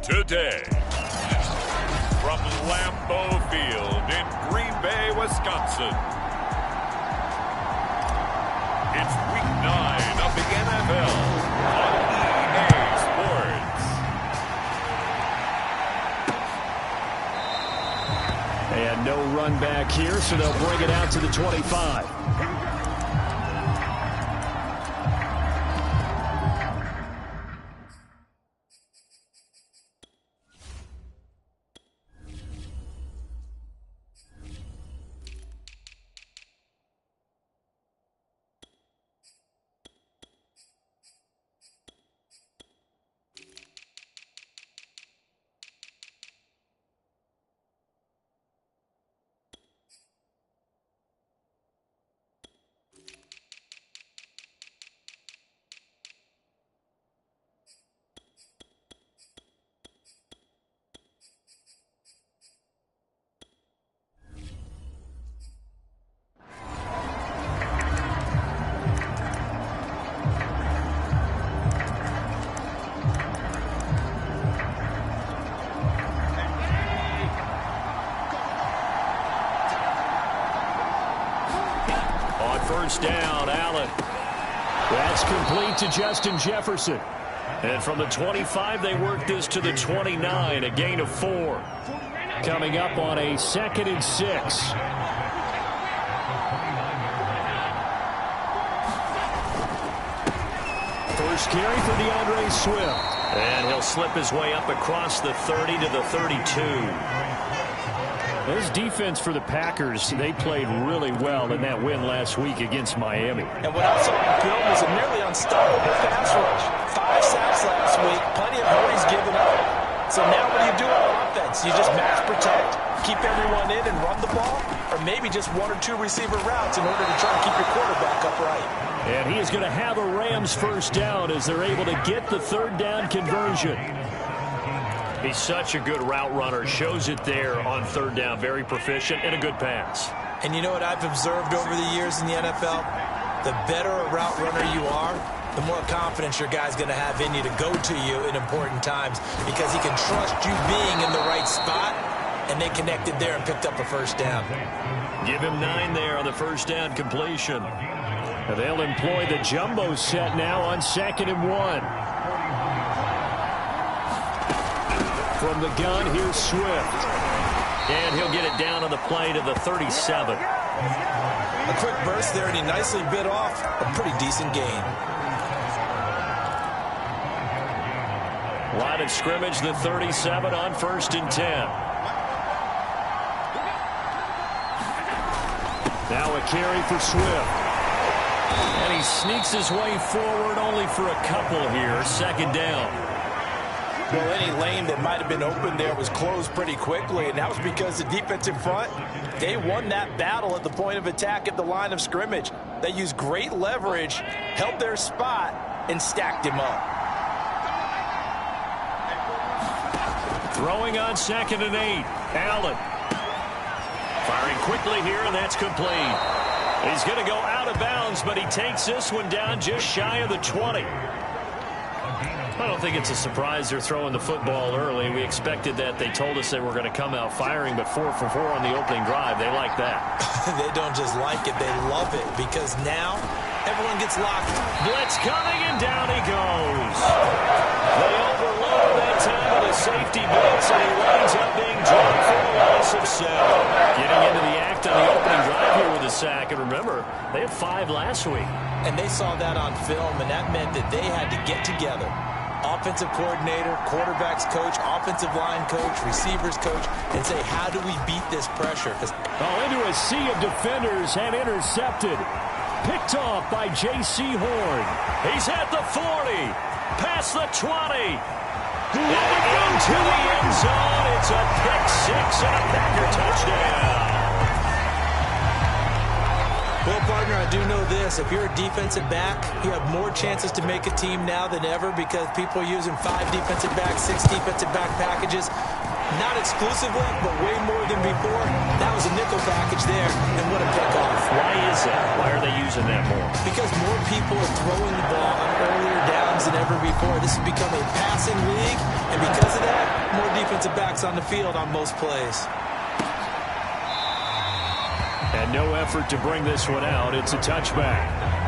Today, from Lambeau Field in Green Bay, Wisconsin, it's Week 9 of the NFL on EA Sports. And no run back here, so they'll bring it out to the 25. First down, Allen. That's complete to Justin Jefferson. And from the 25, they work this to the 29, a gain of 4. Coming up on a 2nd and 6. First carry for DeAndre Swift. And he'll slip his way up across the 30 to the 32. This defense for the Packers, they played really well in that win last week against Miami. And what I saw on film was a nearly unstoppable pass rush. 5 sacks last week, plenty of hurries given up. So now what do you do on offense? You just match protect, keep everyone in and run the ball, or maybe just 1 or 2 receiver routes in order to try to keep your quarterback upright. And he is going to have a Rams first down as they're able to get the 3rd down conversion. He's such a good route runner. Shows it there on 3rd down. Very proficient and a good pass. And you know what I've observed over the years in the NFL? The better a route runner you are, the more confidence your guy's going to have in you to go to you in important times because he can trust you being in the right spot, and they connected there and picked up a first down. Give him 9 there on the first down completion. And they'll employ the jumbo set now on 2nd and 1. From the gun, here's Swift. And he'll get it down on the play to the 37. A quick burst there, and he nicely bit off a pretty decent gain. Line of scrimmage, the 37 on 1st and 10. Now a carry for Swift. And he sneaks his way forward only for a couple here. 2nd down. Well, any lane that might have been open there was closed pretty quickly, and that was because the defensive front, they won that battle at the point of attack at the line of scrimmage. They used great leverage, held their spot, and stacked him up. Throwing on 2nd and 8. Allen. Firing quickly here, and that's complete. He's going to go out of bounds, but he takes this one down just shy of the 20. I don't think it's a surprise they're throwing the football early. We expected that. They told us they were going to come out firing, but 4 for 4 on the opening drive. They like that. They don't just like it, they love it, because now everyone gets locked. Blitz coming, and down he goes. They overload that time with a safety blitz, and he winds up being dropped for a loss of 7. Getting into the act on the opening drive here with a sack. And remember, they had 5 last week. And they saw that on film, and that meant that they had to get together. Offensive coordinator, quarterbacks coach, offensive line coach, receivers coach, and say, how do we beat this pressure? Into a sea of defenders and intercepted. Picked off by J.C. Horn. He's at the 40, past the 20, and into the end zone. It's a pick 6 and a Packer touchdown. Well, partner, I do know this. If you're a defensive back, you have more chances to make a team now than ever because people are using 5 defensive backs, 6 defensive back packages. Not exclusively, but way more than before. That was a nickel package there, and what a pickoff. Why is that? Why are they using that more? Because more people are throwing the ball on earlier down games than ever before. This has become a passing league, and because of that, more defensive backs on the field on most plays. And no effort to bring this one out. It's a touchback.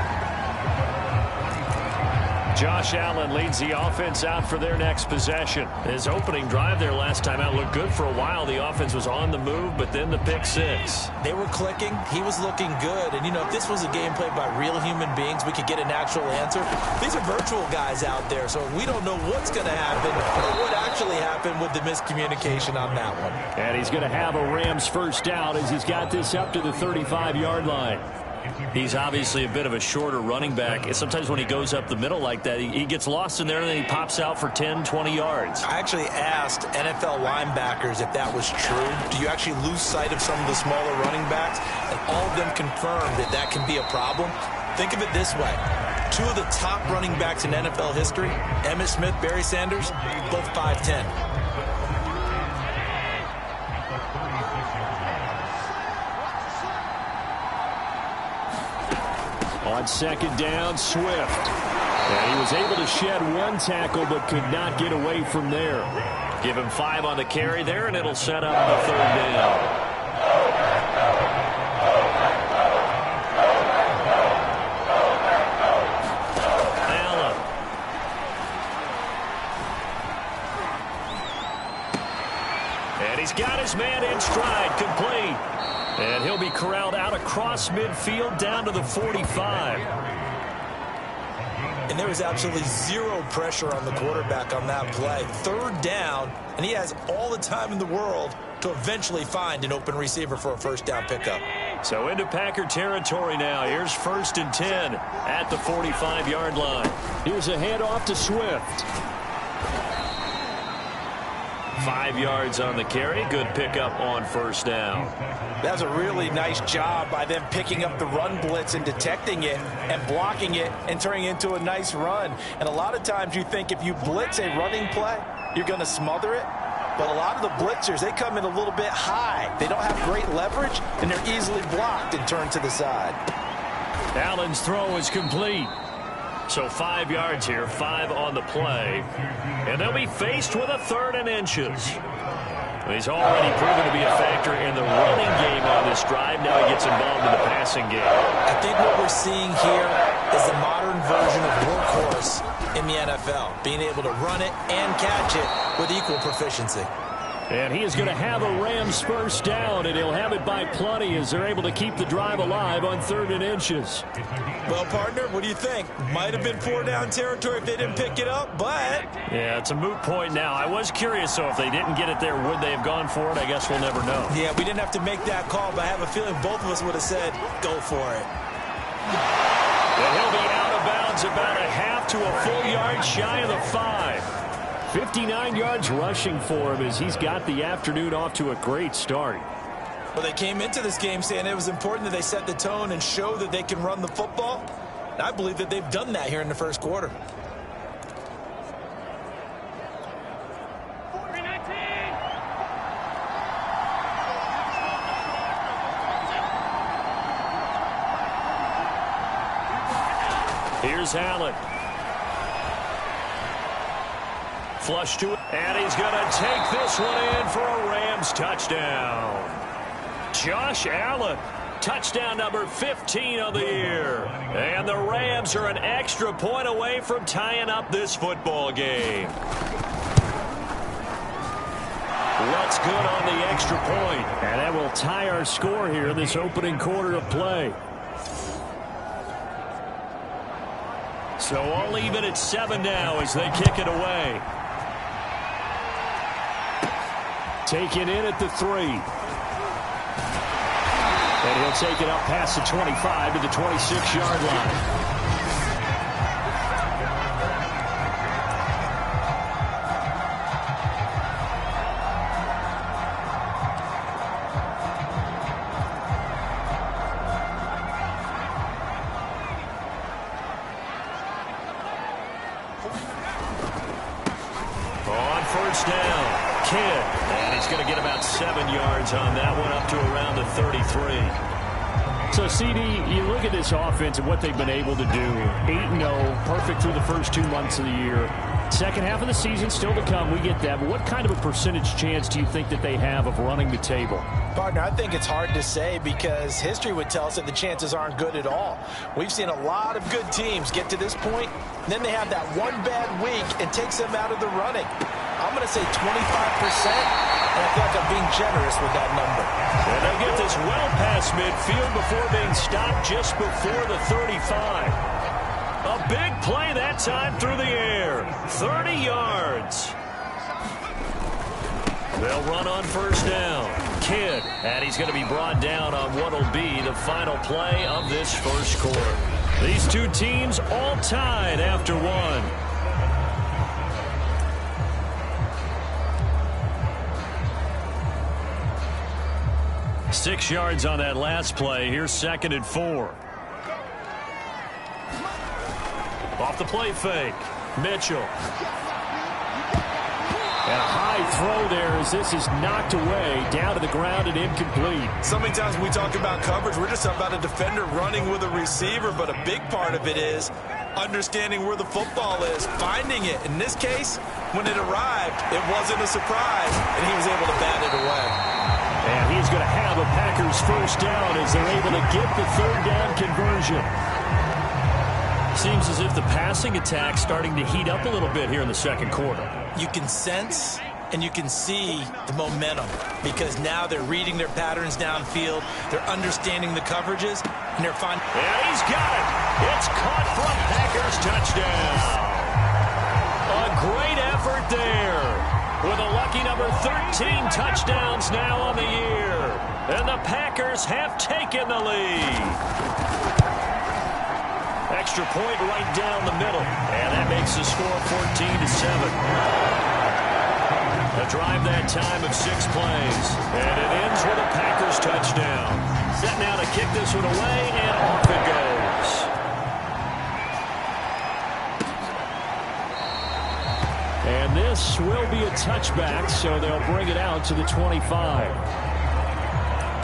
Josh Allen leads the offense out for their next possession. His opening drive there last time out looked good for a while. The offense was on the move, but then the pick six. They were clicking. He was looking good. And, you know, if this was a game played by real human beings, we could get an actual answer. These are virtual guys out there, so we don't know what's going to happen or what actually happened with the miscommunication on that one. And he's going to have a Rams first down as he's got this up to the 35-yard line. He's obviously a bit of a shorter running back. And sometimes when he goes up the middle like that, he gets lost in there and then he pops out for 10, 20 yards. I actually asked NFL linebackers if that was true. Do you actually lose sight of some of the smaller running backs? And all of them confirmed that that can be a problem. Think of it this way. Two of the top running backs in NFL history, Emmitt Smith, Barry Sanders, both 5'10". On second down, Swift. And he was able to shed one tackle but could not get away from there. Give him 5 on the carry there, and it'll set up the third down. Allen. And he's got his man in stride, complete. And he'll be corralled out across midfield down to the 45. And there was absolutely zero pressure on the quarterback on that play. Third down, and he has all the time in the world to eventually find an open receiver for a first down pickup. So into Packer territory now. Here's 1st and 10 at the 45-yard line. Here's a handoff to Swift. 5 yards on the carry. Good pickup on first down. That was a really nice job by them picking up the run blitz and detecting it and blocking it and turning it into a nice run. And a lot of times you think if you blitz a running play, you're going to smother it. But a lot of the blitzers, they come in a little bit high. They don't have great leverage, and they're easily blocked and turned to the side. Allen's throw is complete. So 5 yards here, 5 on the play. And they'll be faced with a 3rd and inches. He's already proven to be a factor in the running game on this drive. Now he gets involved in the passing game. I think what we're seeing here is the modern version of workhorse in the NFL, being able to run it and catch it with equal proficiency. And he is going to have a Rams first down, and he'll have it by plenty as they're able to keep the drive alive on 3rd and inches. Well, partner, what do you think? Might have been 4-down territory if they didn't pick it up, but... Yeah, it's a moot point now. I was curious, so if they didn't get it there, would they have gone for it? I guess we'll never know. Yeah, we didn't have to make that call, but I have a feeling both of us would have said, go for it. And he'll be out of bounds about a half to a full yard shy of the 5. 59 yards rushing for him as he's got the afternoon off to a great start. Well, they came into this game saying it was important that they set the tone and show that they can run the football. And I believe that they've done that here in the first quarter. Here's Allen. Flush to it, and he's going to take this one in for a Rams touchdown. Josh Allen, touchdown number 15 of the year. And the Rams are an extra point away from tying up this football game. What's good on the extra point? And that will tie our score here in this opening quarter of play. So all even at 7 now as they kick it away. Taken in at the 3. And he'll take it up past the 25 to the 26-yard line. On first down, Kidd. And he's going to get about 7 yards on that one, up to around the 33. So, CD, you look at this offense and what they've been able to do. 8-0, perfect through the first 2 months of the year. Second half of the season still to come. We get that. But what kind of a percentage chance do you think that they have of running the table? Partner, I think it's hard to say because history would tell us that the chances aren't good at all. We've seen a lot of good teams get to this point, and then they have that one bad week and takes them out of the running. I'm going to say 25%, and I feel like I'm being generous with that number. And they get this well past midfield before being stopped just before the 35. A big play that time through the air. 30 yards. They'll run on first down. Kidd, and he's going to be brought down on what will be the final play of this first quarter. These two teams all tied after one. Six yards on that last play. Here's 2nd and 4. Off the play fake. Mitchell. And a high throw there as this is knocked away, down to the ground and incomplete. So many times when we talk about coverage, we're just about a defender running with a receiver, but a big part of it is understanding where the football is, finding it. In this case, when it arrived, it wasn't a surprise, and he was able to bat it away. And he's going to have a Packers first down as they're able to get the third down conversion. Seems as if the passing attack's starting to heat up a little bit here in the second quarter. You can sense and you can see the momentum because now they're reading their patterns downfield. They're understanding the coverages, and they're finding. And he's got it. It's caught for a Packers touchdown. A great effort there with a lucky number 13 touchdowns now on the year. And the Packers have taken the lead. Extra point right down the middle. And that makes the score 14-7. A drive that time of 6 plays. And it ends with a Packers touchdown. Set now to kick this one away, and off it goes. And this will be a touchback, so they'll bring it out to the 25.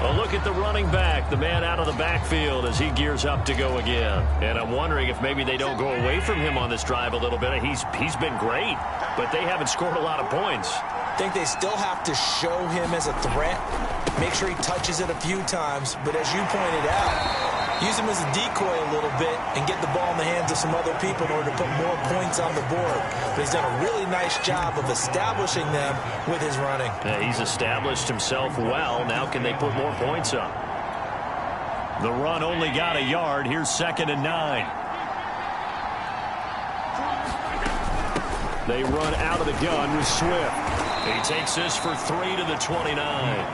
A look at the running back, the man out of the backfield as he gears up to go again. And I'm wondering if maybe they don't go away from him on this drive a little bit. He's been great, but they haven't scored a lot of points. I think they still have to show him as a threat, make sure he touches it a few times, but as you pointed out, use him as a decoy a little bit and get the ball in the hands of some other people in order to put more points on the board. But he's done a really nice job of establishing them with his running. Yeah, he's established himself well. Now can they put more points up? The run only got a yard. Here's 2nd and 9. They run out of the gun with Swift. He takes this for 3 to the 29.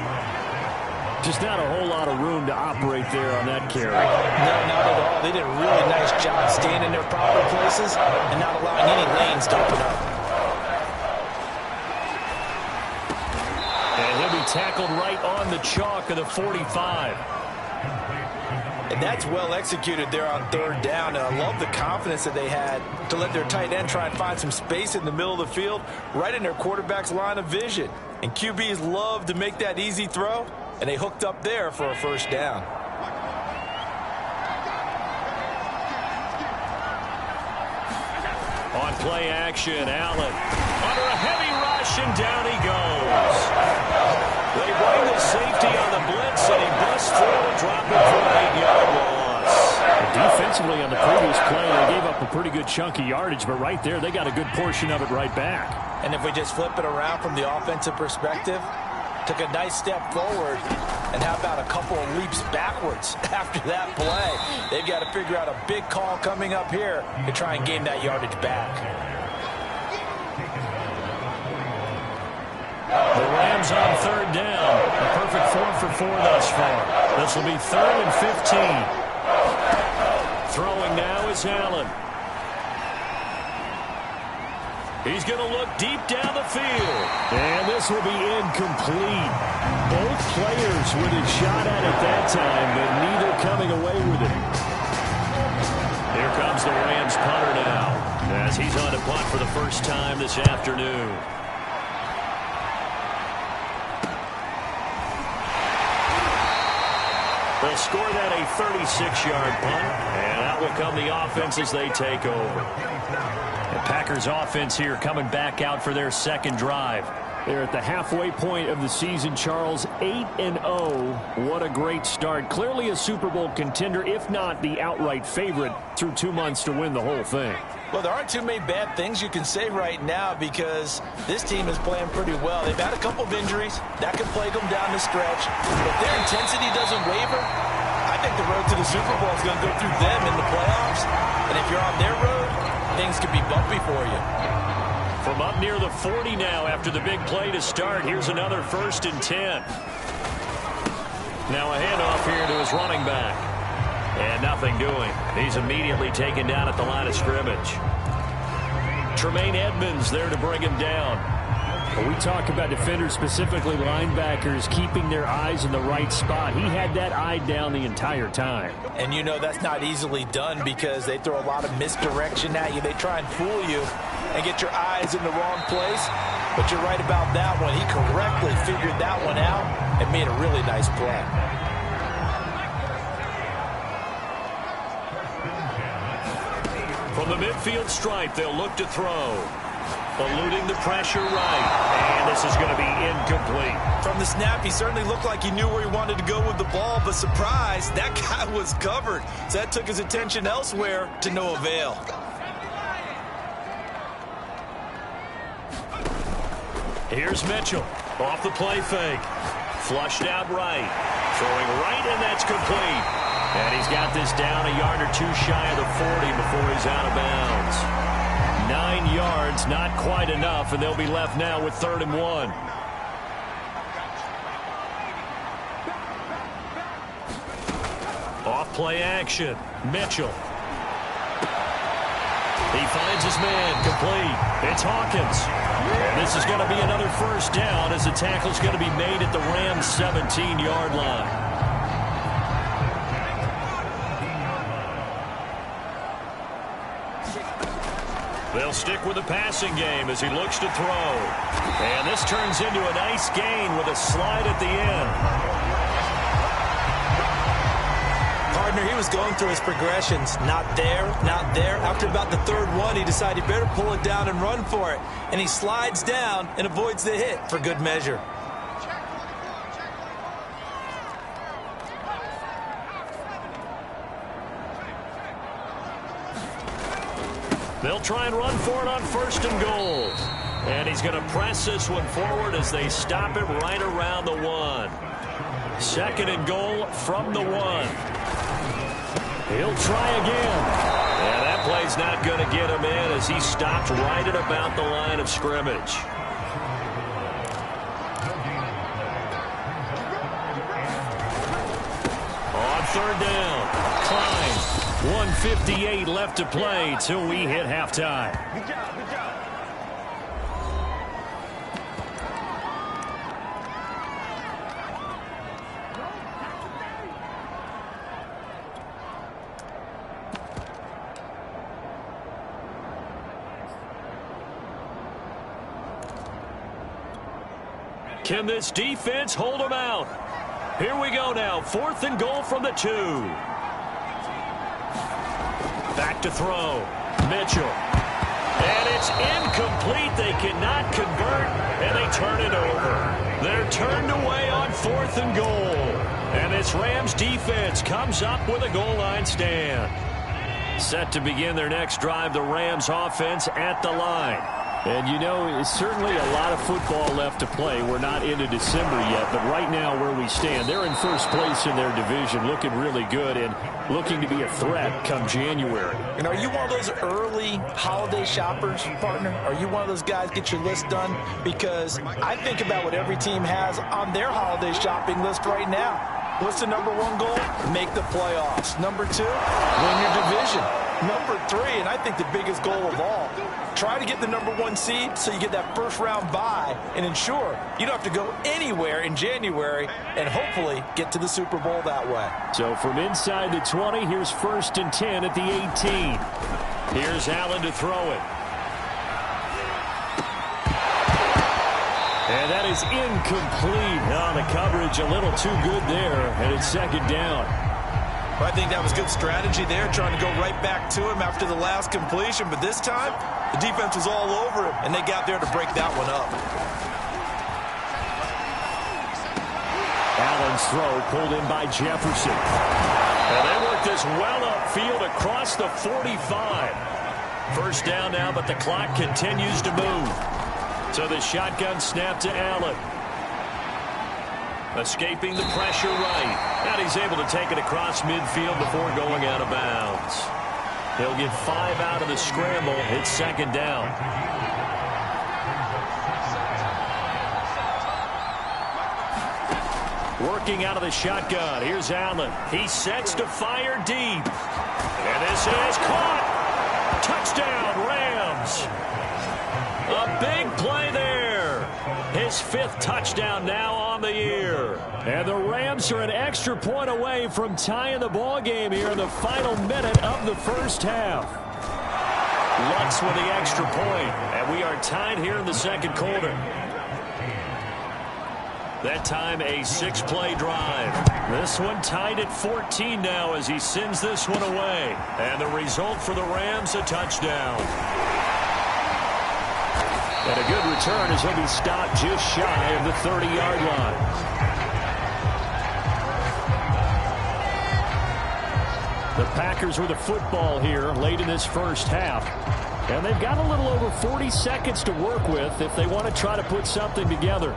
Just not a whole lot of room to operate there on that carry. No, not at all. They did a really nice job staying in their proper places and not allowing any lanes to open up. And he'll be tackled right on the chalk of the 45. And that's well executed there on 3rd down. And I love the confidence that they had to let their tight end try and find some space in the middle of the field, right in their quarterback's line of vision. And QBs love to make that easy throw, and they hooked up there for a first down. On play action, Allen under a heavy rush, and down he goes. They bring the safety on the blitz, and he busts through and drop it for an 8-yard loss. Defensively on the previous play, they gave up a pretty good chunk of yardage, but right there, they got a good portion of it right back. And if we just flip it around from the offensive perspective, took a nice step forward, and how about a couple of leaps backwards after that play? They've got to figure out a big call coming up here to try and gain that yardage back. The Rams on 3rd down. A perfect 4 for 4 thus far. This will be 3rd and 15. Throwing now is Allen. He's going to look deep down the field. And this will be incomplete. Both players with a shot at it that time, but neither coming away with it. Here comes the Rams punter now, as he's on to punt for the first time this afternoon. They'll score that a 36-yard punt, and out will come the offense as they take over. The Packers offense here coming back out for their second drive. They're at the halfway point of the season, Charles, 8-0. What a great start. Clearly a Super Bowl contender, if not the outright favorite, through 2 months to win the whole thing. Well, there aren't too many bad things you can say right now because this team is playing pretty well. They've had a couple of injuries. That could plague them down the stretch. If their intensity doesn't waver, I think the road to the Super Bowl is going to go through them in the playoffs. And if you're on their road, things could be bumpy for you. From up near the 40 now after the big play to start, here's another 1st and 10. Now a handoff here to his running back. And nothing doing. He's immediately taken down at the line of scrimmage. Tremaine Edmonds there to bring him down. When we talk about defenders, specifically linebackers, keeping their eyes in the right spot, he had that eye down the entire time. And you know that's not easily done because they throw a lot of misdirection at you. They try and fool you and get your eyes in the wrong place. But you're right about that one. He correctly figured that one out and made a really nice play. From the midfield stripe, they'll look to throw. Eluding the pressure right. And this is going to be incomplete. From the snap, he certainly looked like he knew where he wanted to go with the ball, but surprise, that guy was covered. So that took his attention elsewhere to no avail. Here's Mitchell. Off the play fake. Flushed out right. Throwing right, and that's complete. And he's got this down a yard or two shy of the 40 before he's out of bounds. 9 yards, not quite enough, and they'll be left now with 3rd and 1. Off play action. Mitchell. He finds his man, complete. It's Hawkins. And this is going to be another 1st down as the tackle's going to be made at the Rams' 17-yard line. They'll stick with the passing game as he looks to throw. And this turns into a nice gain with a slide at the end. Partner, he was going through his progressions. Not there, not there. After about the 3rd one, he decided he better pull it down and run for it. And he slides down and avoids the hit for good measure. They'll try and run for it on 1st and goal. And he's going to press this one forward as they stop it right around the 1. 2nd and goal from the 1. He'll try again. And that play's not going to get him in as he stopped right at about the line of scrimmage. On 3rd down, Klein. 1:58 left to play till we hit halftime. Good job, good job. Can this defense hold them out? Here we go now. 4th and goal from the 2. Back to throw. Mitchell. And it's incomplete. They cannot convert, and they turn it over. They're turned away on 4th and goal. And this Rams defense comes up with a goal line stand. Set to begin their next drive, the Rams offense at the line. And, you know, it's certainly a lot of football left to play. We're not into December yet, but right now where we stand, they're in 1st place in their division, looking really good and looking to be a threat come January. And are you one of those early holiday shoppers, partner? Are you one of those guys get your list done? Because I think about what every team has on their holiday shopping list right now. What's the number 1 goal? Make the playoffs. Number 2, win your division. Number 3, and I think the biggest goal of all, try to get the number 1 seed so you get that 1st round bye and ensure you don't have to go anywhere in January and hopefully get to the Super Bowl that way. So from inside the 20, here's 1st and 10 at the 18. Here's Allen to throw it. And that is incomplete. Oh, the coverage a little too good there, and it's second down. Well, I think that was good strategy there, trying to go right back to him after the last completion. But this time, the defense was all over him, and they got there to break that one up. Allen's throw pulled in by Jefferson. And they work this well upfield across the 45. First down now, but the clock continues to move. So the shotgun snap to Allen. Escaping the pressure right. And he's able to take it across midfield before going out of bounds. He'll get 5 out of the scramble. It's second down. Working out of the shotgun. Here's Allen. He sets to fire deep. And this is caught. Touchdown, Rams. A big play there. His 5th touchdown now on the year. And the Rams are an extra point away from tying the ball game here in the final minute of the first half. Lutz with the extra point. And we are tied here in the second quarter. That time a 6-play drive. This one tied at 14 now as he sends this one away. And the result for the Rams, a touchdown. And a good return as he'll be stopped just shy of the 30-yard line. The Packers with the football here late in this first half. And they've got a little over 40 seconds to work with if they want to try to put something together.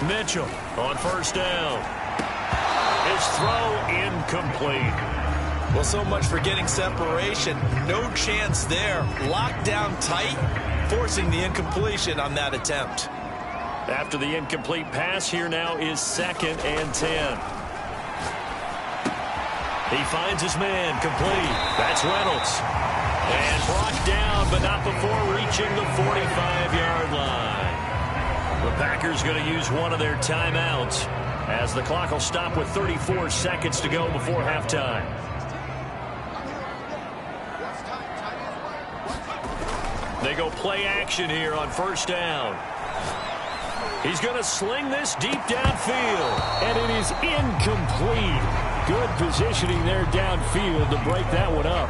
Mitchell on first down. His throw incomplete. Well, so much for getting separation. No chance there. Locked down tight, forcing the incompletion on that attempt. After the incomplete pass, here now is 2nd and 10. He finds his man complete. That's Reynolds. And brought down, but not before reaching the 45-yard line. The Packers going to use one of their timeouts as the clock will stop with 34 seconds to go before halftime. They go play action here on first down. He's going to sling this deep downfield. And it is incomplete. Good positioning there downfield to break that one up.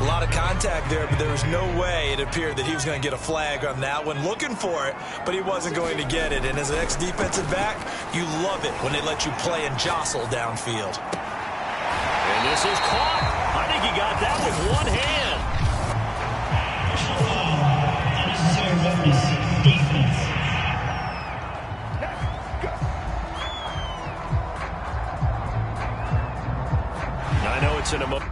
A lot of contact there, but there was no way it appeared that he was going to get a flag on that one. Looking for it, but he wasn't going to get it. And as an ex-defensive back, you love it when they let you play and jostle downfield. And this is caught. I think he got that with one hand. I know it's an emotion.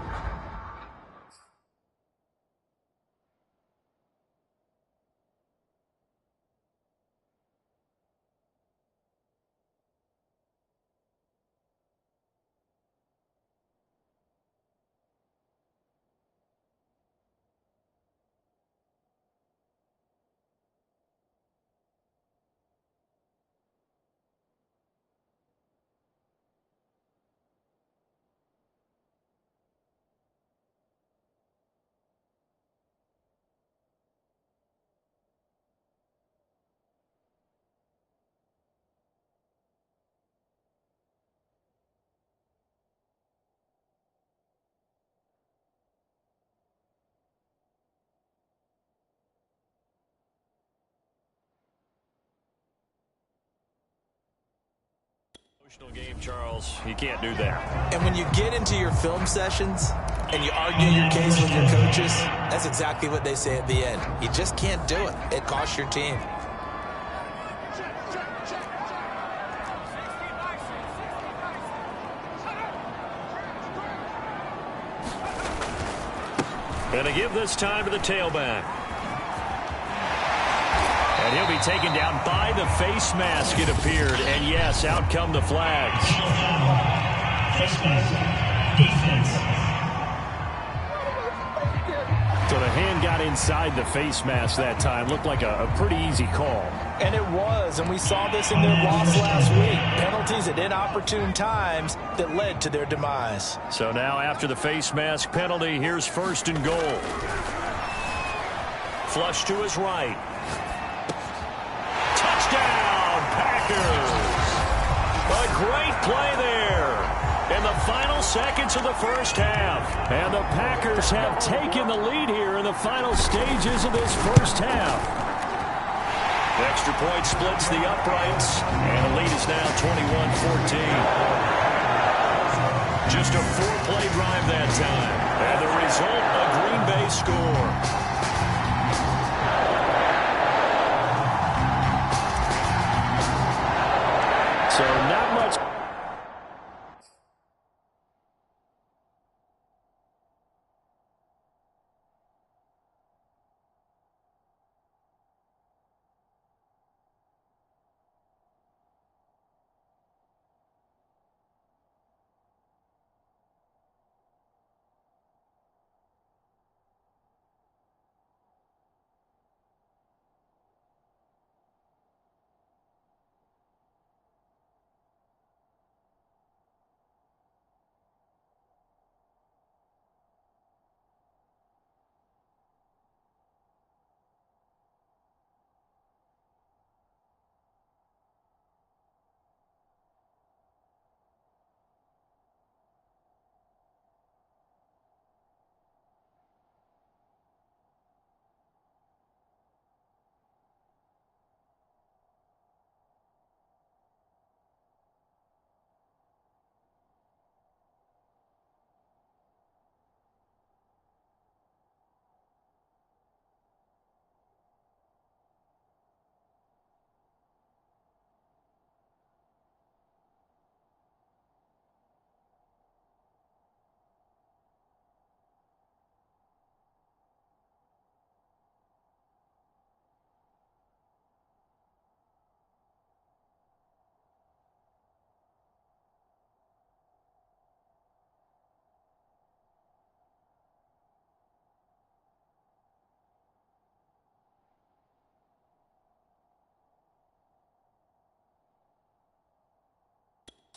Game, Charles. You can't do that. And when you get into your film sessions and you argue your case with your coaches, that's exactly what they say at the end. You just can't do it. It costs your team. Going to give this time to the tailback. And he'll be taken down by the face mask, it appeared. And yes, out come the flags. So the hand got inside the face mask that time. Looked like a pretty easy call. And it was, and we saw this in their loss last week. Penalties at inopportune times that led to their demise. So now after the face mask penalty, here's first and goal. Flush to his right. Touchdown, Packers! A great play there in the final seconds of the first half. And the Packers have taken the lead here in the final stages of this first half. The extra point splits the uprights, and the lead is now 21-14. Just a 4-play drive that time. And the result, a Green Bay score. So not much.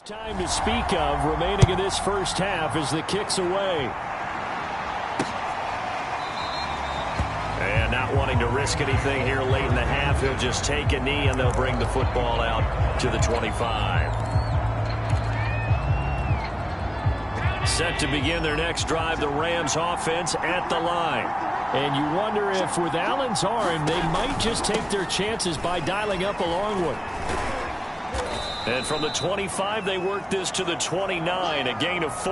Time to speak of remaining in this first half as the kick's away. And not wanting to risk anything here late in the half, he'll just take a knee and they'll bring the football out to the 25. Set to begin their next drive, the Rams offense at the line. And you wonder if with Allen's arm, they might just take their chances by dialing up a long one. And from the 25, they work this to the 29, a gain of 4.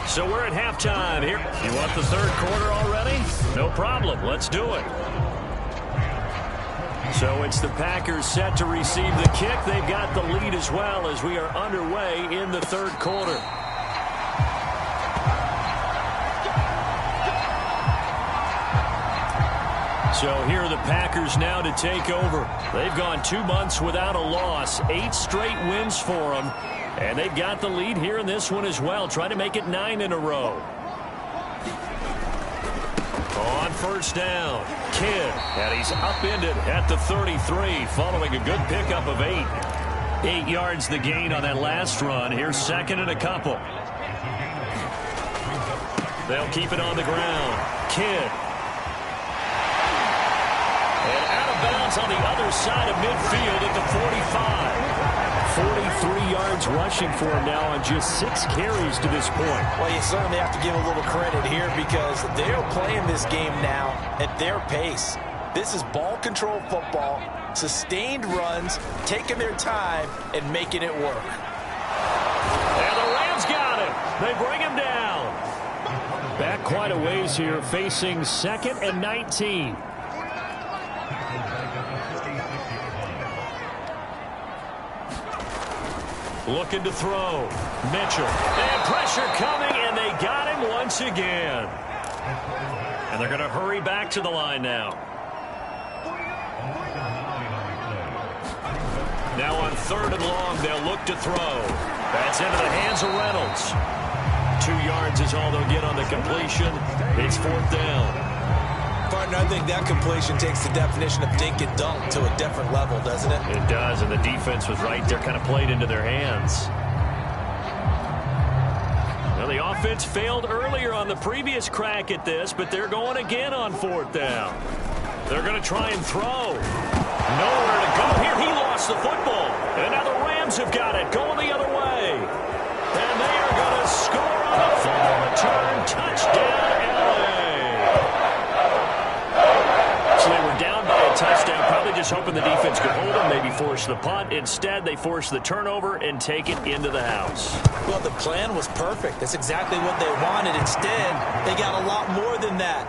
So we're at halftime here. You want the third quarter already? No problem. Let's do it. So it's the Packers set to receive the kick. They've got the lead as well as we are underway in the third quarter. So here are the Packers now to take over. They've gone 2 months without a loss, 8 straight wins for them. And they've got the lead here in this one as well, trying to make it 9 in a row. On first down, Kidd, and he's upended at the 33 following a good pickup of 8. 8 yards the gain on that last run. Here's second and a couple. They'll keep it on the ground. Kidd. And out of bounds on the other side of midfield at the 45. 43 yards rushing for him now on just 6 carries to this point. Well, you certainly have to give a little credit here because they're playing this game now at their pace. This is ball control football, sustained runs, taking their time and making it work. And the Rams got him. They bring him down. Back quite a ways here, facing 2nd and 19. Looking to throw. Mitchell. And pressure coming, and they got him once again. And they're going to hurry back to the line now. Now on 3rd and long, they'll look to throw. That's into the hands of Reynolds. 2 yards is all they'll get on the completion. It's 4th down. Partner, I think that completion takes the definition of dink and dunk to a different level, doesn't it? It does, and the defense was right there, kind of played into their hands. Well, the offense failed earlier on the previous crack at this, but they're going again on 4th down. They're going to try and throw. Nowhere to go here. He lost the football. And now the Rams have got it, going the other way. And they are going to score on a final return. Touchdown, LA. So they were down by a touchdown, probably just hoping the defense could hold them, maybe force the punt. Instead, they force the turnover and take it into the house. Well, the plan was perfect. That's exactly what they wanted. Instead, they got a lot more than that.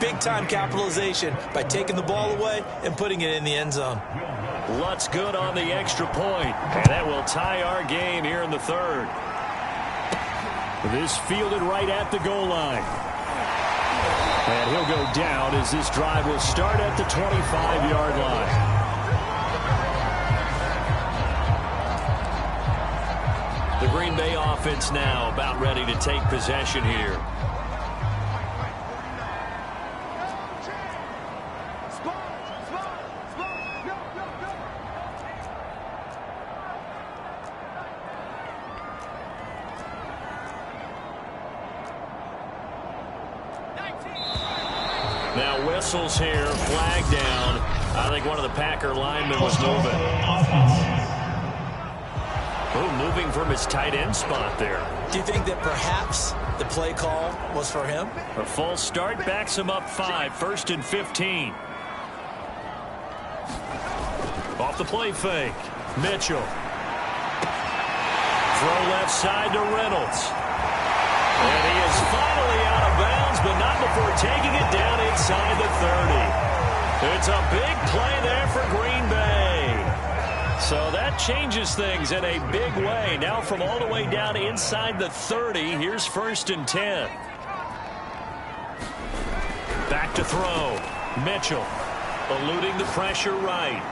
Big-time capitalization by taking the ball away and putting it in the end zone. Lutz good on the extra point, and that will tie our game here in the 3rd. This fielded right at the goal line. And he'll go down as this drive will start at the 25-yard line. The Green Bay offense now about ready to take possession here. Now whistles here, flag down. I think one of the Packer linemen was moving. Ooh, moving from his tight end spot there. Do you think that perhaps the play call was for him? A false start backs him up 5, 1st and 15. Off the play fake. Mitchell. Throw left side to Reynolds. And he is finally out of bounds, but not before taking it down inside the 30. It's a big play there for Green Bay. So that changes things in a big way. Now from all the way down inside the 30, here's 1st and 10. Back to throw. Mitchell eluding the pressure right.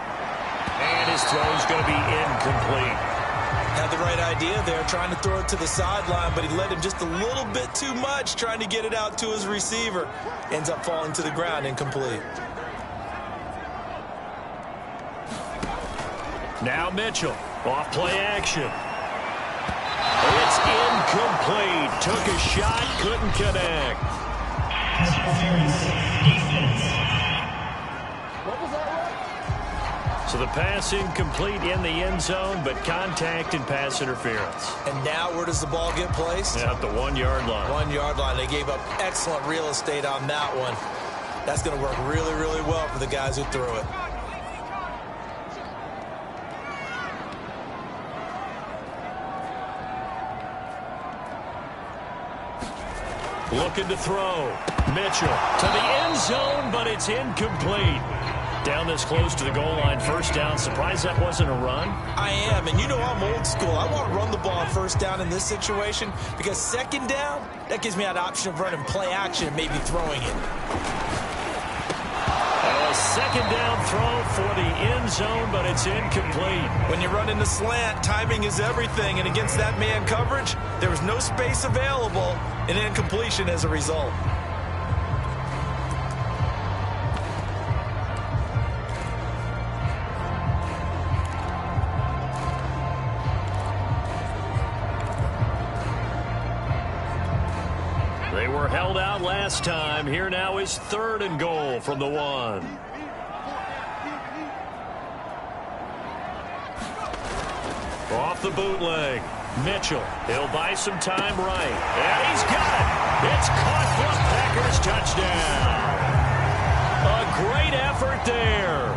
And his throw is going to be incomplete. Had the right idea there, trying to throw it to the sideline, but he led him just a little bit too much, trying to get it out to his receiver. Ends up falling to the ground, incomplete. Now Mitchell, off play action. It's incomplete. Took a shot, couldn't connect. So the pass incomplete in the end zone, but contact and pass interference. And now where does the ball get placed? At the 1-yard line. 1-yard line. They gave up excellent real estate on that one. That's going to work really, really well for the guys who threw it. Looking to throw. Mitchell to the end zone, but it's incomplete. Down this close to the goal line, 1st down. Surprised that wasn't a run? I am, and you know I'm old school. I want to run the ball on 1st down in this situation because 2nd down, that gives me that option of running play action and maybe throwing it. A 2nd down throw for the end zone, but it's incomplete. When you run in the slant, timing is everything, and against that man coverage, there was no space available, and incompletion as a result. They were held out last time. Here now is 3rd and goal from the 1. Off the bootleg. Mitchell. He'll buy some time right. And he's got it. It's caught for a Packers touchdown. A great effort there.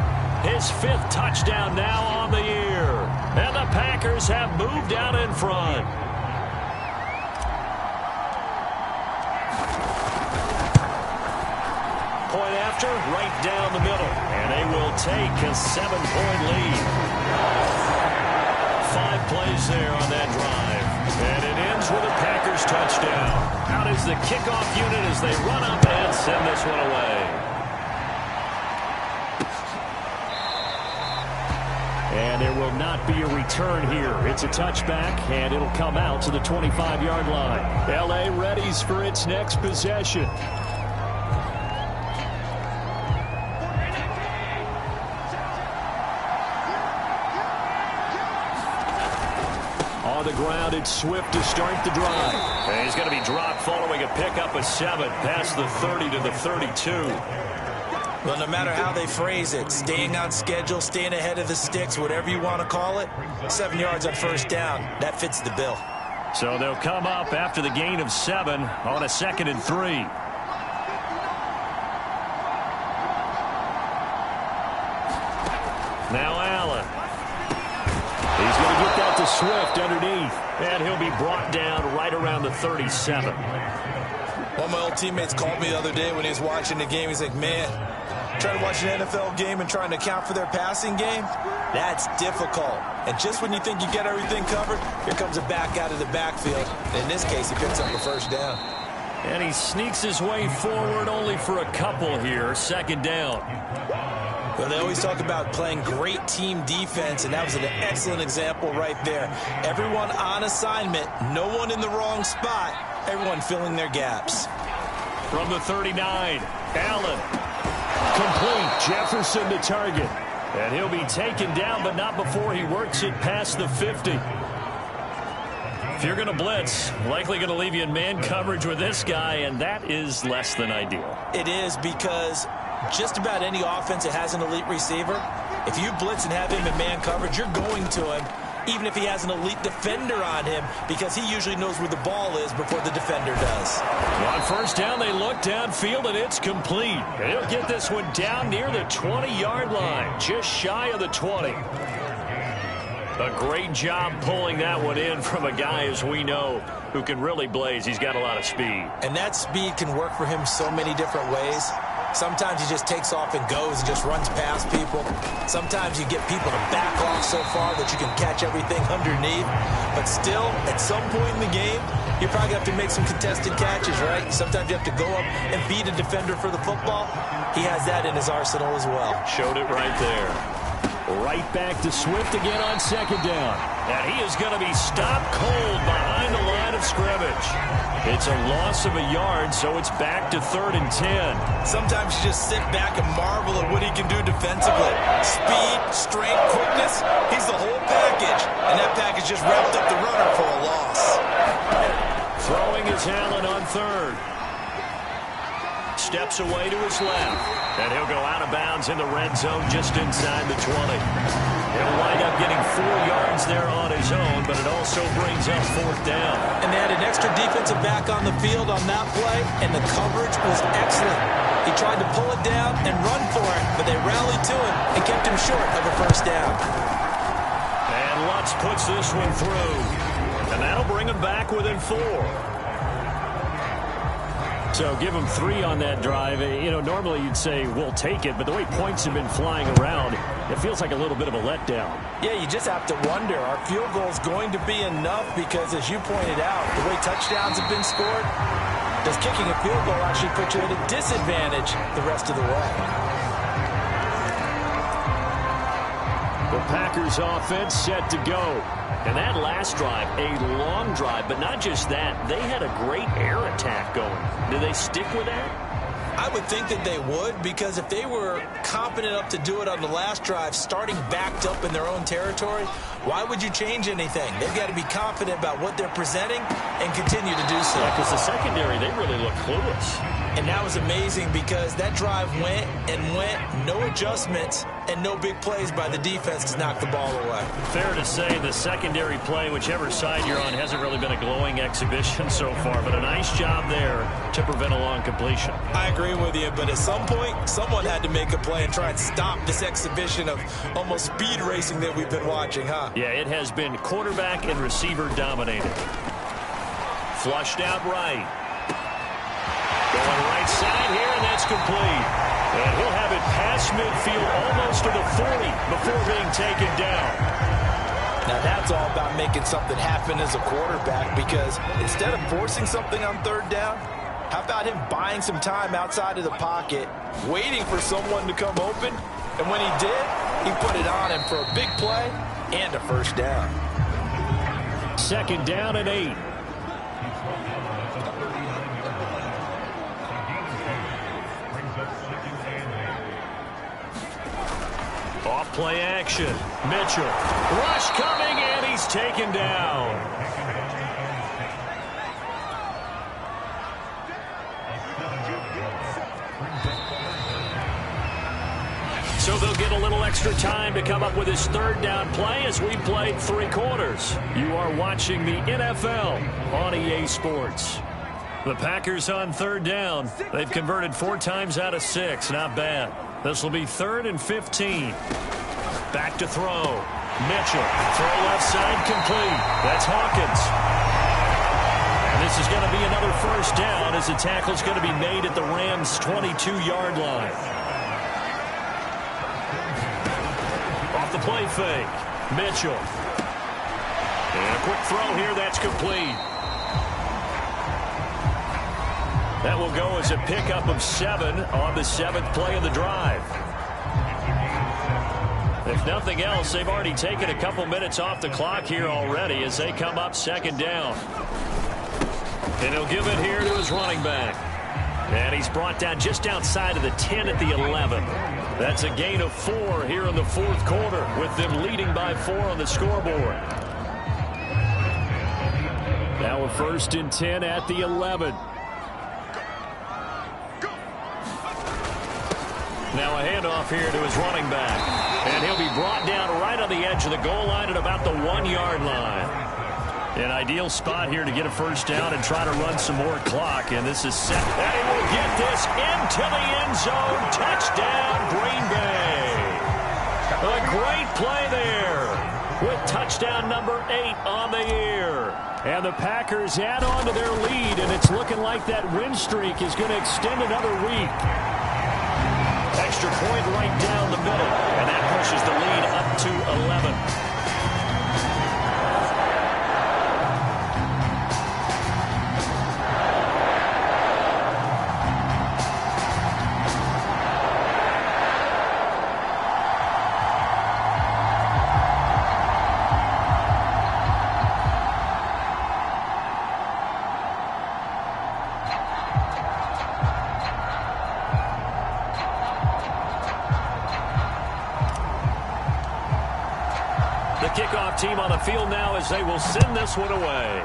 His 5th touchdown now on the year. And the Packers have moved out in front. Point after, right down the middle. And they will take a 7-point lead. 5 plays there on that drive. And it ends with a Packers touchdown. Out is the kickoff unit as they run up and send this one away. And And there will not be a return here. It's a touchback, and it'll come out to the 25-yard line. L.A. readies for its next possession. On the ground, it's Swift to start the drive. And he's going to be dropped following a pickup of 7 past the 30 to the 32. Well, no matter how they phrase it, staying on schedule, staying ahead of the sticks, whatever you want to call it, 7 yards on first down, that fits the bill. So they'll come up after the gain of 7 on a 2nd and 3. Now Allen. He's going to get that to Swift underneath. And he'll be brought down right around the 37. One of my old teammates called me the other day when he was watching the game. He's like, man, trying to watch an NFL game and trying to account for their passing game, that's difficult. And just when you think you get everything covered, here comes a back out of the backfield. And in this case, he picks up the first down. And he sneaks his way forward only for a couple here. 2nd down. Well, they always talk about playing great team defense, and that was an excellent example right there. Everyone on assignment, no one in the wrong spot, everyone filling their gaps. From the 39, Allen. Complete. Jefferson to target. And he'll be taken down, but not before he works it past the 50. If you're going to blitz, likely going to leave you in man coverage with this guy, and that is less than ideal. It is, because just about any offense that has an elite receiver, if you blitz and have him in man coverage, you're going to him, even if he has an elite defender on him, because he usually knows where the ball is before the defender does. On first down, they look downfield, and it's complete. And he'll get this one down near the 20-yard line, just shy of the 20. A great job pulling that one in from a guy, as we know, who can really blaze. He's got a lot of speed. And that speed can work for him so many different ways. Sometimes he just takes off and goes and just runs past people. Sometimes you get people to back off so far that you can catch everything underneath. But still, at some point in the game, you probably have to make some contested catches, right? Sometimes you have to go up and beat a defender for the football. He has that in his arsenal as well. Showed it right there. Right back to Swift again on 2nd down. And he is going to be stopped cold behind the line of scrimmage. It's a loss of a yard, so it's back to 3rd and 10. Sometimes you just sit back and marvel at what he can do defensively. Speed, strength, quickness, he's the whole package. And that package just wrapped up the runner for a loss. Throwing is Allen on 3rd. Steps away to his left. And he'll go out of bounds in the red zone just inside the 20. He'll wind up getting 4 yards there on his own, but it also brings up 4th down. And they had an extra defensive back on the field on that play, and the coverage was excellent. He tried to pull it down and run for it, but they rallied to him and kept him short of a first down. And Lutz puts this one through. And that'll bring him back within 4. So give them 3 on that drive. You know, normally you'd say, we'll take it, but the way points have been flying around, it feels like a little bit of a letdown. Yeah, you just have to wonder, are field goals going to be enough? Because as you pointed out, the way touchdowns have been scored, does kicking a field goal actually put you at a disadvantage the rest of the way? The Packers offense set to go. And that last drive, a long drive, but not just that. They had a great air attack going. Do they stick with that? I would think that they would, because if they were competent enough to do it on the last drive, starting backed up in their own territory, why would you change anything? They've got to be confident about what they're presenting and continue to do so. Because the secondary, they really look clueless. And that was amazing, because that drive went and went, no adjustments, and no big plays by the defense to knock the ball away. Fair to say the secondary play, whichever side you're on, hasn't really been a glowing exhibition so far, but a nice job there to prevent a long completion. I agree with you, but at some point, someone had to make a play and try and stop this exhibition of almost speed racing that we've been watching, huh? Yeah, it has been quarterback and receiver dominated. Flushed out right. Going right side here, and that's complete. And he'll have it past midfield almost to the 40 before being taken down. Now that's all about making something happen as a quarterback, because instead of forcing something on 3rd down, how about him buying some time outside of the pocket, waiting for someone to come open, and when he did, He put it on him for a big play and a first down. 2nd down and 8. Off play action. Mitchell. Rush coming, and he's taken down. So they'll get a little extra time to come up with his 3rd down play as we played 3 quarters. You are watching the NFL on EA Sports. The Packers on 3rd down. They've converted 4 times out of 6. Not bad. This will be 3rd and 15. Back to throw. Mitchell. Throw left side complete. That's Hawkins. And this is going to be another first down as the tackle's going to be made at the Rams' 22-yard line. Off the play fake. Mitchell. And a quick throw here. That's complete. That will go as a pickup of 7 on the 7th play of the drive. If nothing else, they've already taken a couple minutes off the clock here already as they come up 2nd down. And he'll give it here to his running back. And he's brought down just outside of the 10 at the 11. That's a gain of 4 here in the 4th quarter with them leading by 4 on the scoreboard. Now a 1st and 10 at the 11. Now a handoff here to his running back. And he'll be brought down right on the edge of the goal line at about the 1-yard line. An ideal spot here to get a first down and try to run some more clock. And this is set. And he will get this into the end zone. Touchdown, Green Bay. A great play there with touchdown number 8 on the year. And the Packers add on to their lead, and it's looking like that win streak is going to extend another week. Extra point right down the middle, and that pushes the lead up to 11. Kickoff team on the field now as they will send this one away.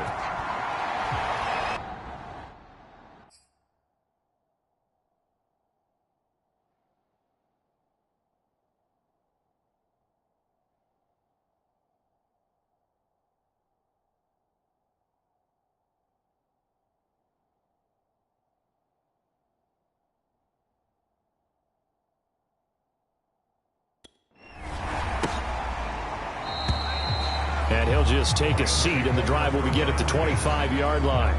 And he'll just take a seat, and the drive will begin at the 25-yard line.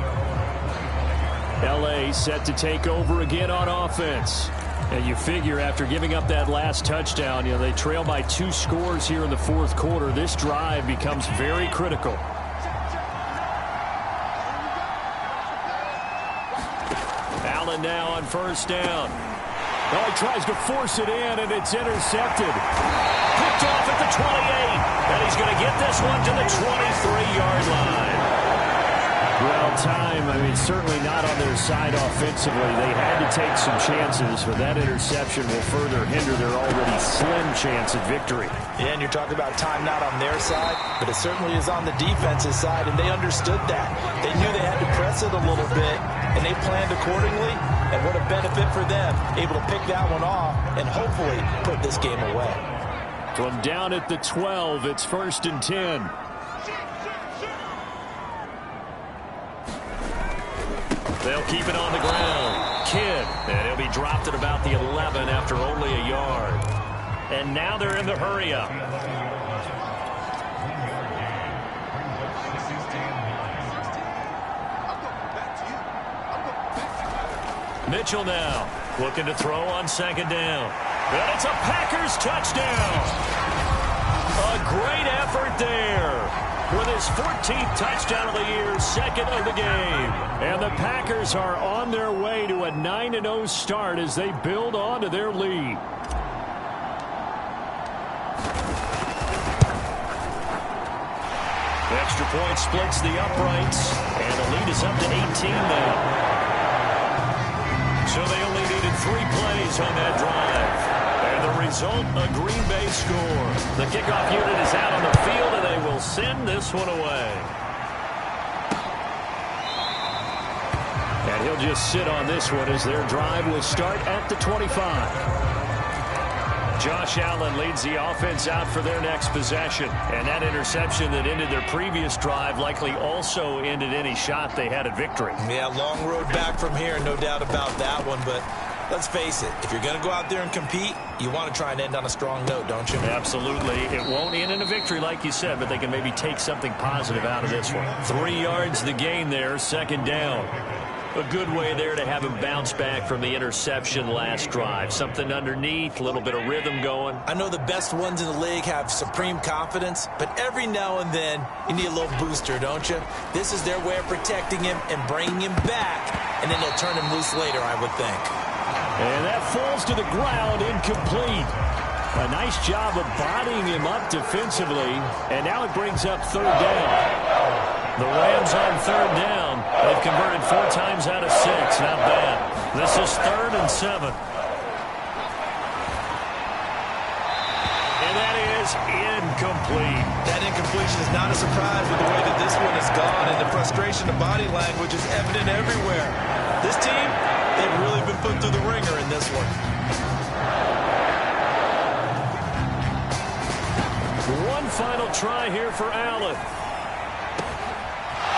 L.A. set to take over again on offense. And you figure after giving up that last touchdown, they trail by 2 scores here in the 4th quarter. This drive becomes very critical. Allen now on first down. Oh, he tries to force it in, and it's intercepted. Picked off at the 28. And he's going to get this one to the 23-yard line. Well, time, certainly not on their side offensively. They had to take some chances, but that interception will further hinder their already slim chance at victory. Yeah, and you're talking about time not on their side, but it certainly is on the defensive side, and they understood that. They knew they had to press it a little bit, and they planned accordingly, and what a benefit for them, able to pick that one off and hopefully put this game away. From down at the 12, it's 1st and 10. They'll keep it on the ground. Kidd, and he'll be dropped at about the 11 after only a yard. And now they're in the hurry-up. Mitchell now looking to throw on 2nd down. And it's a Packers touchdown. A great effort there. With his 14th touchdown of the year, 2nd of the game. And the Packers are on their way to a 9-0 start as they build on to their lead. Extra point splits the uprights, and the lead is up to 18 now. So they only needed 3 plays on that drive. And the result, a Green Bay score. The kickoff unit is out on the field, and they will send this one away. And he'll just sit on this one as their drive will start at the 25. Josh Allen leads the offense out for their next possession. And that interception that ended their previous drive likely also ended any shot they had at victory. Yeah, long road back from here, no doubt about that one. But let's face it, if you're going to go out there and compete, you want to try and end on a strong note, don't you? Absolutely. It won't end in a victory like you said, but they can maybe take something positive out of this one. 3 yards the gain there, second down. A good way there to have him bounce back from the interception last drive. Something underneath, a little bit of rhythm going. I know the best ones in the league have supreme confidence, but every now and then you need a little booster, don't you? This is their way of protecting him and bringing him back, and then they'll turn him loose later, I would think. And that falls to the ground, incomplete. A nice job of bodying him up defensively, and now it brings up third down. The Rams on third down. They've converted 4 times out of 6. Not bad. This is 3rd and 7. And that is incomplete. That incompletion is not a surprise with the way that this one has gone, and the frustration of body language is evident everywhere. This team, they've really been put through the ringer in this one. One final try here for Allen.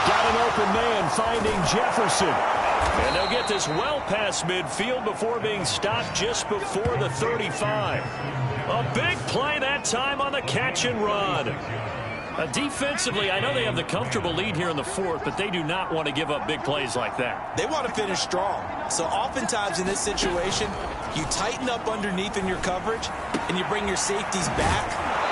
Got an open man finding Jefferson. And they'll get this well past midfield before being stopped just before the 35. A big play that time on the catch and run. Defensively, I know they have the comfortable lead here in the 4th, but they do not want to give up big plays like that. They want to finish strong. So oftentimes in this situation, you tighten up underneath in your coverage, and you bring your safeties back.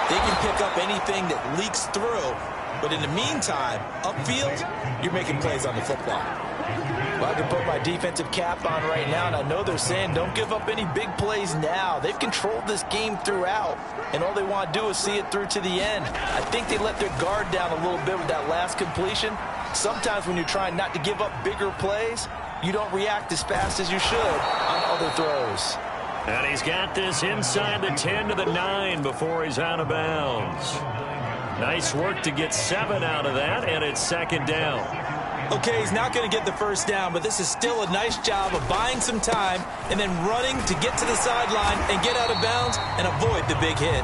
They can pick up anything that leaks through. But in the meantime, upfield, you're making plays on the football. Well, I can put my defensive cap on right now, and I know they're saying don't give up any big plays now. They've controlled this game throughout, and all they want to do is see it through to the end. I think they let their guard down a little bit with that last completion. Sometimes when you're trying not to give up bigger plays, you don't react as fast as you should on other throws. And he's got this inside the 10 to the 9 before he's out of bounds. Nice work to get 7 out of that, and it's second down. Okay, he's not going to get the first down, but this is still a nice job of buying some time and then running to get to the sideline and get out of bounds and avoid the big hit.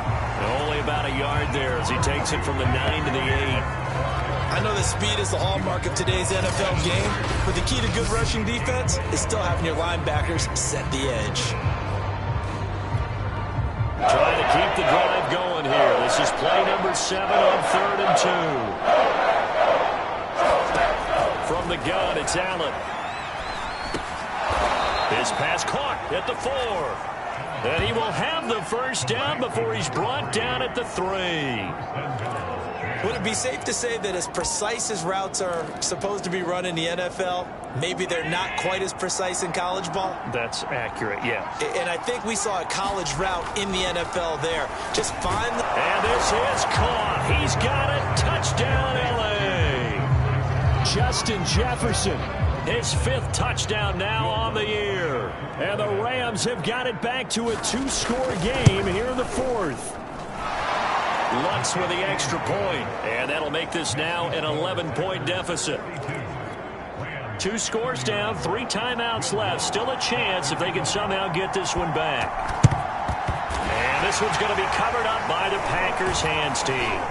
Only about a yard there as he takes it from the 9 to the 8. I know that speed is the hallmark of today's NFL game, but the key to good rushing defense is still having your linebackers set the edge. Trying to keep the drive going here. This is play number 7 on 3rd and 2. From the gun, it's Allen. His pass caught at the 4. And he will have the first down before he's brought down at the 3. Would it be safe to say that as precise as routes are supposed to be run in the NFL, maybe they're not quite as precise in college ball? That's accurate, yeah. And I think we saw a college route in the NFL there. Just find the... And this is caught. He's got it. Touchdown, L.A. Justin Jefferson. His 5th touchdown now on the year. And the Rams have got it back to a 2-score game here in the 4th. Lutz with the extra point, and that'll make this now an 11-point deficit. 2 scores down, 3 timeouts left. Still a chance if they can somehow get this one back. And this one's going to be covered up by the Packers hands team.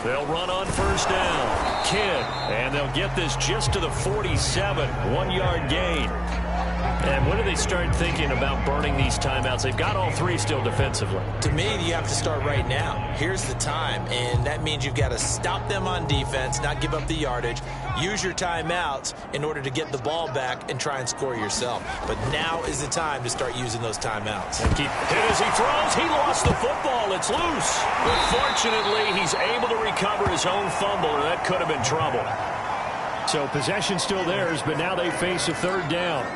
They'll run on first down. Kidd, and they'll get this just to the 47. 1-yard gain. And And when do they start thinking about burning these timeouts? They've got all three still defensively. To me, you have to start right now. Here's the time, and that means you've got to stop them on defense, not give up the yardage, use your timeouts in order to get the ball back and try and score yourself. But now is the time to start using those timeouts. And keep hit as he throws. He lost the football. It's loose. But fortunately, he's able to recover his own fumble, or that could have been trouble. So possession still theirs, but now they face a third down.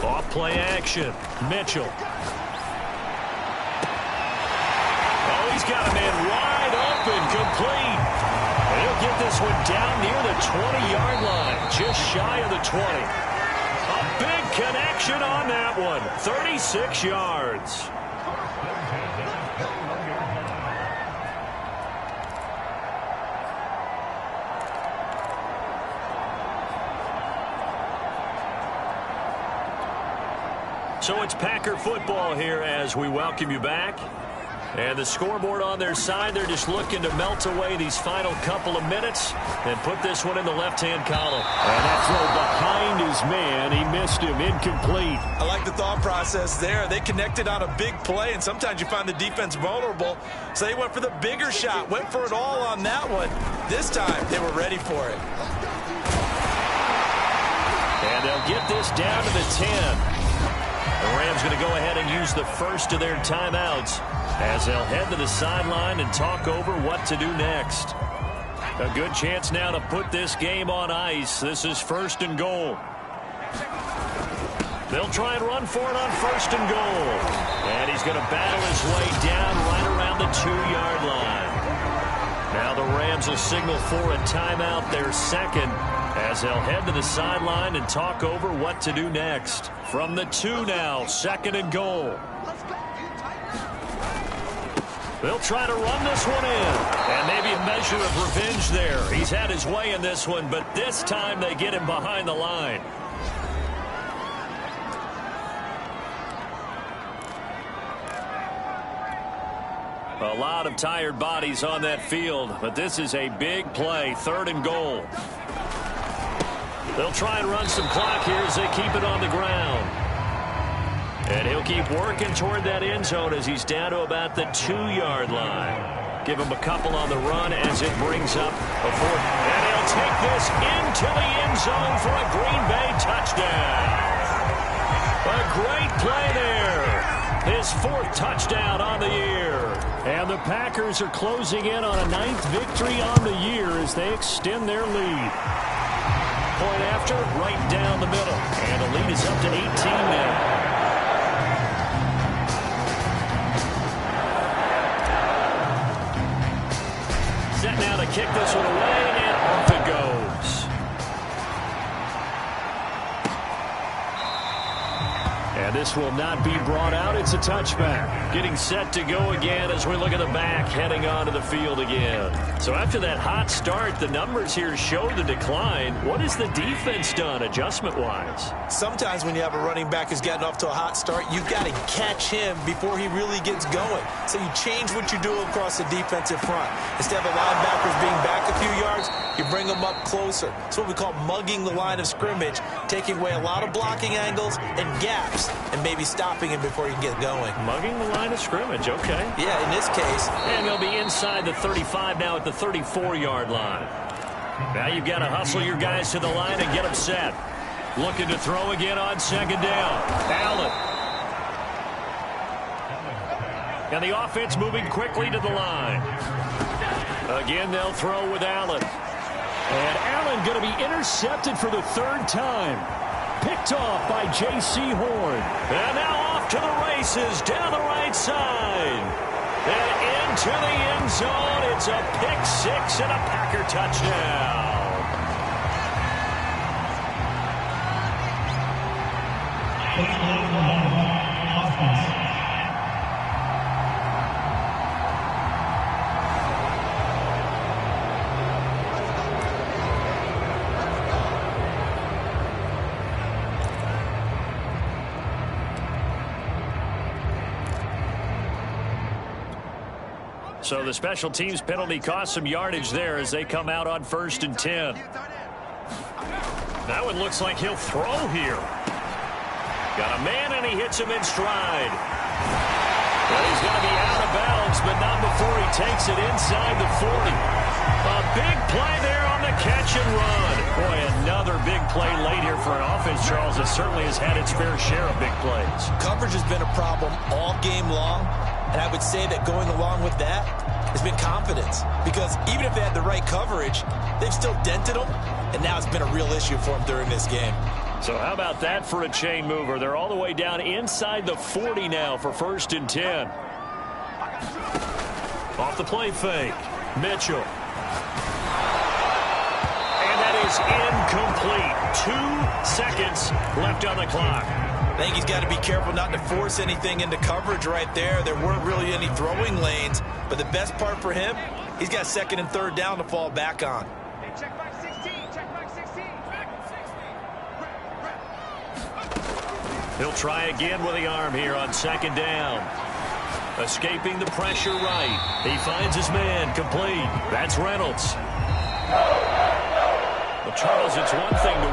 Off play action. Mitchell. Oh, he's got a man wide open, complete. And he'll get this one down near the 20-yard line, just shy of the 20. A big connection on that one, 36 yards. So it's Packer football here as we welcome you back. And the scoreboard on their side, they're just looking to melt away these final couple of minutes and put this one in the left-hand column. And that throw behind his man, he missed him, incomplete. I like the thought process there. They connected on a big play, and sometimes you find the defense vulnerable. So they went for the bigger shot, went for it all on that one. This time, they were ready for it. And they'll get this down to the 10. The Rams going to go ahead and use the first of their timeouts as they'll head to the sideline and talk over what to do next. A good chance now to put this game on ice. This is 1st and goal. They'll try and run for it on 1st and goal. And he's going to battle his way down right around the 2-yard line. Now the Rams will signal for a timeout, their second, as they'll head to the sideline and talk over what to do next. From the 2 now, 2nd and goal. They'll try to run this one in. And maybe a measure of revenge there. He's had his way in this one, but this time they get him behind the line. A lot of tired bodies on that field, but this is a big play, 3rd and goal. They'll try and run some clock here as they keep it on the ground. And he'll keep working toward that end zone as he's down to about the 2-yard line. Give him a couple on the run as it brings up a 4th. And he'll take this into the end zone for a Green Bay touchdown. A great play there. His 4th touchdown on the year. And the Packers are closing in on a 9th victory on the year as they extend their lead. Point after, right down the middle. And the lead is up to 18 now. Set now to kick this one away, and off it goes. And this will not be brought out. It's a touchback. Getting set to go again as we look at the back heading onto the field again. So after that hot start, the numbers here show the decline. What has the defense done adjustment-wise? Sometimes when you have a running back who's gotten off to a hot start, you've got to catch him before he really gets going. So you change what you do across the defensive front. Instead of the linebackers being back a few yards, you bring them up closer. It's what we call mugging the line of scrimmage, taking away a lot of blocking angles and gaps, and maybe stopping him before he can get going. Mugging the line of scrimmage, okay. Yeah, in this case. And he'll be inside the 35 now at the 34-yard line. Now you've got to hustle your guys to the line and get them set. Looking to throw again on 2nd down. Allen. And the offense moving quickly to the line. Again, they'll throw with Allen. And Allen going to be intercepted for the 3rd time. Picked off by J.C. Horn. And now off to the races down the right side. And into the end zone. It's a pick 6 and a Packer touchdown. So the special teams penalty cost some yardage there as they come out on 1st and 10. That one looks like he'll throw here. Got a man, and he hits him in stride. Well, he's going to be out of bounds, but not before he takes it inside the 40. A big play there on the catch and run. Boy, another big play late here for an offense, Charles, that certainly has had its fair share of big plays. Coverage has been a problem all game long, and I would say that going along with that has been confidence. Because even if they had the right coverage, they've still dented them, and now it's been a real issue for them during this game. So how about that for a chain mover? They're all the way down inside the 40 now for 1st and 10. Off the play fake. Mitchell. And that is incomplete. 2 seconds left on the clock. I think he's got to be careful not to force anything into coverage right there. There weren't really any throwing lanes, but the best part for him, he's got 2nd and 3rd down to fall back on. Check back 16, check back 16. He'll try again with the arm here on 2nd down. Escaping the pressure right. He finds his man complete. That's Reynolds. Well, Charles, it's one thing to